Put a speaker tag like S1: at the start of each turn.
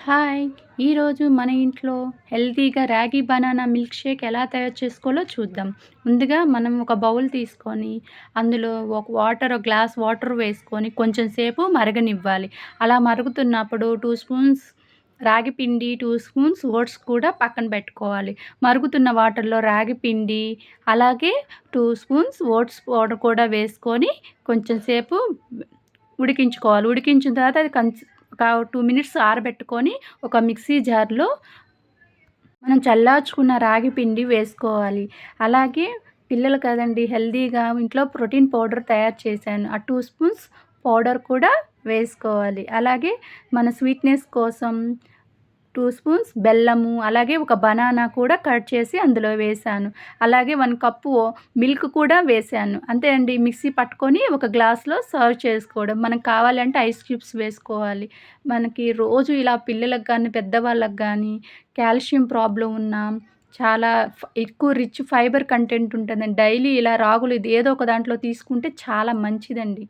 S1: Hi! ఈరోజు మన ఇంట్లో హెల్తీగా రాగి బనానా మిల్క్ షేక్ ఎలా తయారు చేసుకోవాలో చూద్దాం. ముందుగా మనం ఒక బౌల్ తీసుకొని, అందులో ఒక గ్లాస్ వాటర్ వేసుకొని కొంచెం సేపు మరగనివ్వాలి. అలా మరుగుతున్నప్పుడు 2 స్పూన్స్ రాగి పిండి, 2 స్పూన్స్ ఓట్స్ కూడా పక్కన పెట్టుకోవాలి. మరుగుతున్న వాటర్‌లో రాగి పిండి, అలాగే 2 స్పూన్స్ ఓట్స్ పౌడర్ కూడా వేసుకొని కొంచెం సేపు ఉడికించుకోవాలి. ఉడికించిన తర్వాత అది ఒక 2 మినిట్స్ ఆరబెట్టుకొని ఒక మిక్సీ జార్‌లో మనం చల్లార్చుకున్న రాగి పిండి వేసుకోవాలి. అలాగే పిల్లలు కదండీ హెల్తీగా ఇంట్లో ప్రోటీన్ పౌడర్ తయారు చేశాను. ఆ 2 స్పూన్స్ పౌడర్ కూడా వేసుకోవాలి. అలాగే మన స్వీట్‌నెస్ కోసం 2 స్పూన్స్ బెల్లము, అలాగే ఒక బనానా కూడా కట్ చేసి అందులో వేశాను. అలాగే 1 కప్పు మిల్క్ కూడా వేశాను. అంతే అండి. మిక్సీ పట్టుకొని ఒక గ్లాస్‌లో సర్వ్ చేసుకోవడం. మనకు కావాలంటే ఐస్ క్యూబ్స్ వేసుకోవాలి. మనకి రోజు ఇలా పిల్లలకు గానీ, పెద్దవాళ్ళకి గానీ కాల్షియం ప్రాబ్లమ్ ఉన్నా చాలా ఎక్కువ రిచ్ ఫైబర్ కంటెంట్ ఉంటదండి. డైలీ ఇలా రాగులు ఇది ఏదో ఒక దాంట్లో తీసుకుంటే చాలా మంచిదండి.